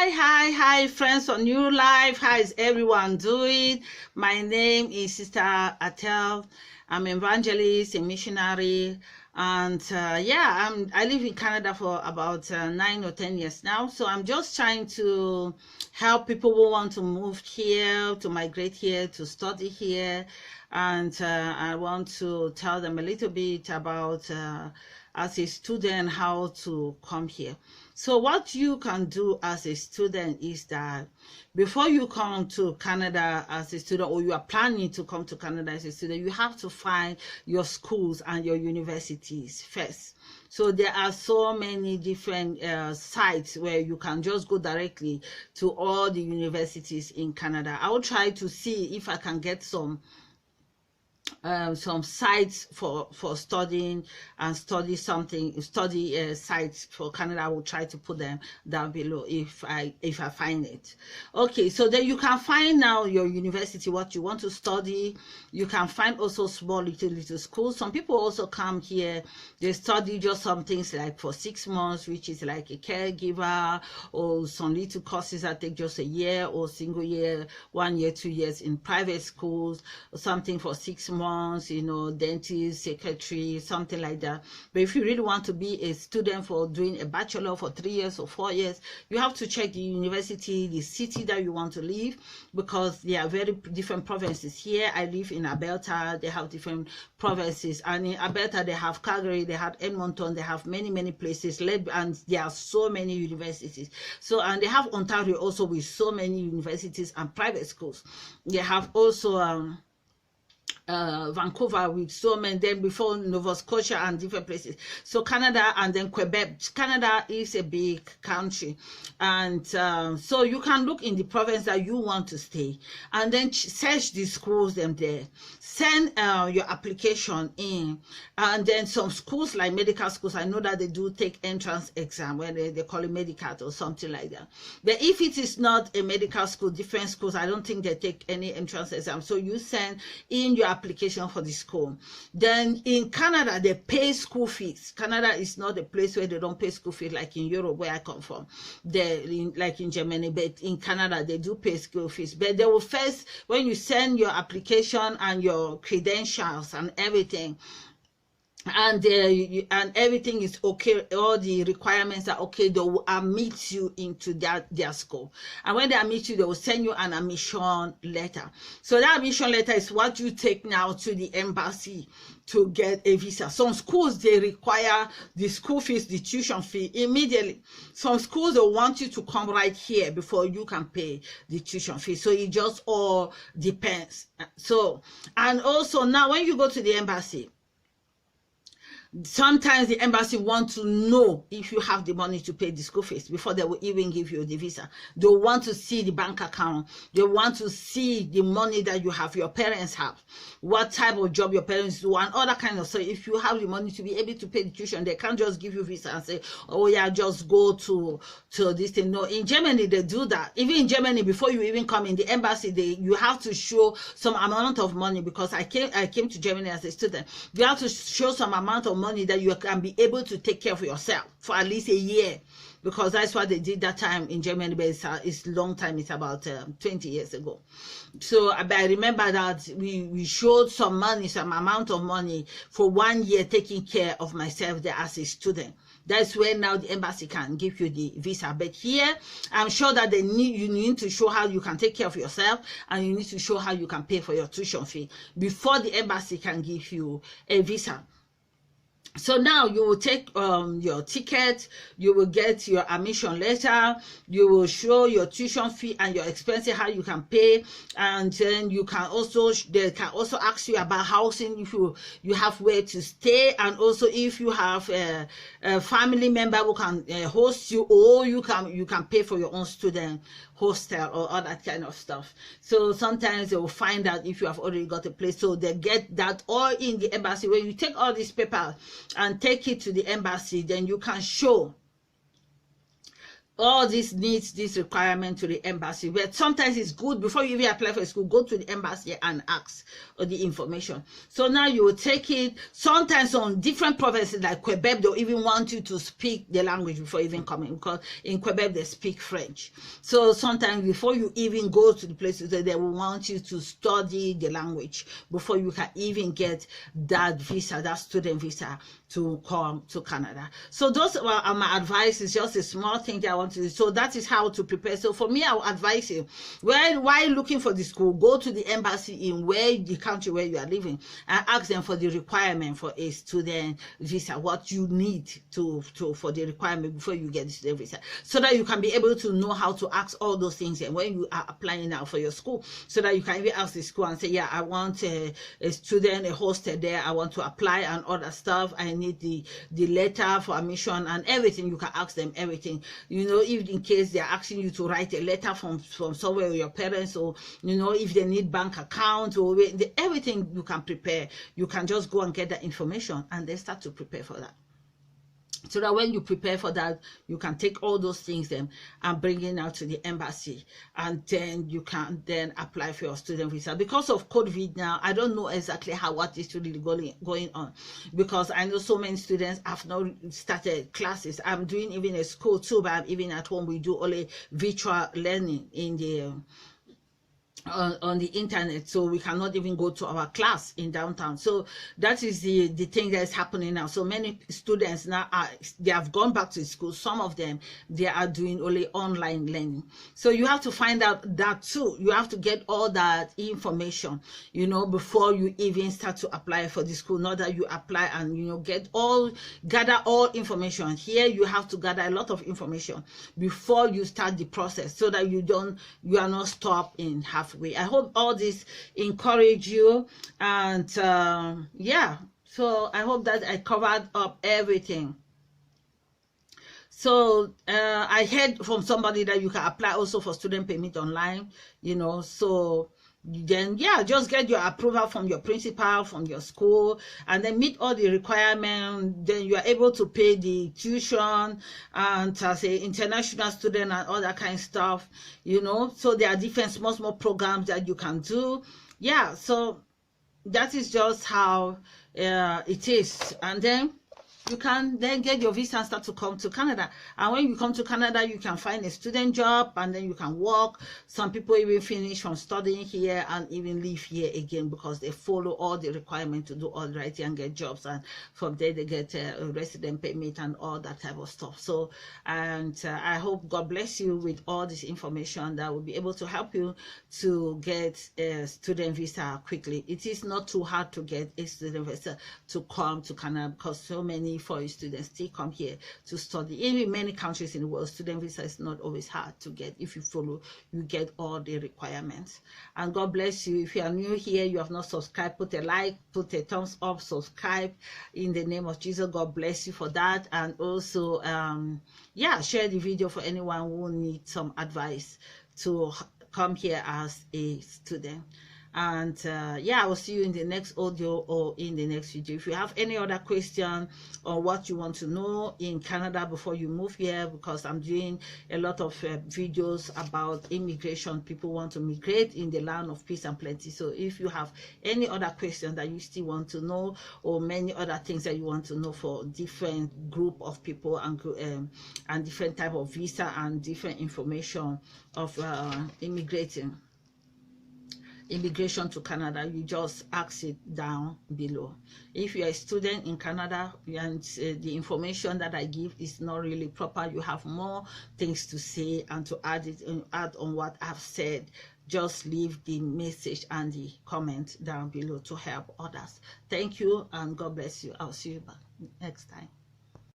Hi, friends on New Life. How is everyone doing? My name is Sister Atel. I'm an evangelist, a missionary, and I live in Canada for about 9 or 10 years now. So I'm just trying to help people who want to move here, to migrate here, to study here, and I want to tell them a little bit about as a student how to come here. So what you can do as a student is that before you come to Canada as a student, or you are planning to come to Canada as a student, you have to find your schools and your universities first. So there are so many different sites where you can just go directly to all the universities in Canada. I will try to see if I can get some sites for studying and study sites for Canada. I will try to put them down below if I find it. Okay, so then you can find now your university, what you want to study. You can find also small little schools. Some people also come here, they study just some things like for 6 months, which is like a caregiver, or some little courses that take just a year, or single year, 1 year, 2 years in private schools, or something for 6 months, dentist, secretary, something like that. But if you really want to be a student for doing a bachelor for 3 years or 4 years, you have to check the university, the city that you want to live, because there are very different provinces. Here I live in Alberta, they have different provinces, and in Alberta they have Calgary, they have Edmonton, they have many places, and there are so many universities. So, and they have Ontario also with so many universities and private schools. They have also Vancouver with so many, then before Nova Scotia and different places. So Canada, and then Quebec. Canada is a big country, and so you can look in the province that you want to stay, and then search the schools them there. Send your application in, and then some schools like medical schools, I know that they do take entrance exam, where they call it medical or something like that. But if it is not a medical school, different schools, I don't think they take any entrance exam. So you send in your application for the school. Then in Canada, they pay school fees. Canada is not a place where they don't pay school fees like in Europe, where I come from, like in Germany. But in Canada, they do pay school fees. But they will first, when you send your application and your credentials and everything, and everything is okay, all the requirements are okay, they will admit you into their school. And when they admit you, they will send you an admission letter. So that admission letter is what you take now to the embassy to get a visa. Some schools, they require the school fees, the tuition fee immediately. Some schools, they want you to come right here before you can pay the tuition fee. So it just all depends. So, and also now when you go to the embassy, sometimes the embassy wants to know if you have the money to pay the school fees before they will even give you the visa. They want to see the bank account. They want to see the money that you have, your parents have, what type of job your parents do, and all that kind of stuff. If you have the money to be able to pay the tuition, they can't just give you visa and say, oh yeah, just go to this thing. No, in Germany, they do that. Even in Germany, before you even come in the embassy, you have to show some amount of money, because I came to Germany as a student. You have to show some amount of money that you can be able to take care of yourself for at least a year, because that's what they did that time in Germany. But it's a long time, it's about 20 years ago. So I remember that we showed some money, some amount of money for 1 year taking care of myself there as a student. That's where now the embassy can give you the visa. But here, I'm sure that you need to show how you can take care of yourself, and you need to show how you can pay for your tuition fee before the embassy can give you a visa. So now you will take your ticket, you will get your admission letter, you will show your tuition fee and your expenses, how you can pay, and then they can also ask you about housing, if you have where to stay, and also if you have a family member who can host you, or you can pay for your own student hostel or all that kind of stuff. So sometimes they will find out if you have already got a place, so they get that all in the embassy. When you take all these papers and take it to the embassy, then you can show all this needs this requirement to the embassy. But sometimes it's good, before you even apply for a school, go to the embassy and ask for the information. So now you will take it. Sometimes on different provinces like Quebec, they'll even want you to speak the language before even coming, because in Quebec they speak French. So sometimes before you even go to the places, they will want you to study the language before you can even get that visa, that student visa, to come to Canada. So those are my advice. Is just a small thing that I want to do. So that is how to prepare. So for me, I will advise you, while looking for the school, go to the embassy in the country where you are living and ask them for the requirement for a student visa, what you need for the requirement before you get the student visa, so that you can be able to know how to ask all those things and when you are applying now for your school, so that you can even ask the school and say, yeah, I want a student, a hostel there, I want to apply and other stuff, I need the letter for admission and everything. You can ask them everything, you know, if in case they're asking you to write a letter from somewhere with your parents, or you know, if they need bank account or everything, you can prepare. You can just go and get that information and then start to prepare for that. So that when you prepare for that, you can take all those things then and bring it out to the embassy, and then you can then apply for your student visa. Because of COVID now, I don't know exactly what is really going on, because I know so many students have not started classes. I'm doing even a school too, but I'm even at home. We do only virtual learning in the on the internet, so we cannot even go to our class in downtown. So that is the thing that is happening now. So many students now they have gone back to school. Some of them, they are doing only online learning. So you have to find out that too. You have to get all that information, you know, before you even start to apply for the school. Not that you apply and, you know, gather all information. Here you have to gather a lot of information before you start the process, so that you are not stopped in halfway. I hope all this encourage you, and yeah, so I hope that I covered up everything. So I heard from somebody that you can apply also for student permit online, you know. So then, yeah, just get your approval from your principal, from your school, and then meet all the requirements. Then you are able to pay the tuition and as an international student and all that kind of stuff, you know. So there are different small programs that you can do. Yeah, so that is just how it is. And then you can then get your visa and start to come to Canada. And when you come to Canada, you can find a student job, and then you can work. Some people even finish from studying here and even live here again, because they follow all the requirements to do all the right and get jobs, and from there they get a resident permit and all that type of stuff. So, and I hope God bless you with all this information that will be able to help you to get a student visa quickly. It is not too hard to get a student visa to come to Canada, because so many foreign students still come here to study. Even in many countries in the world, student visa is not always hard to get. If you follow, you get all the requirements. And God bless you. If you are new here, you have not subscribed, put a like, put a thumbs up, subscribe in the name of Jesus. God bless you for that. And also yeah, share the video for anyone who needs some advice to come here as a student. And yeah, I will see you in the next audio or in the next video. If you have any other question or what you want to know in Canada before you move here, because I'm doing a lot of videos about immigration. People want to migrate in the land of peace and plenty. So if you have any other question that you still want to know, or many other things that you want to know for different group of people, and different type of visa and different information of immigration to Canada, you just ask it down below. If you're a student in Canada and the information that I give is not really proper, you have more things to say and to add on what I've said, just leave the message and the comment down below to help others. Thank you, and God bless you. I'll see you back next time.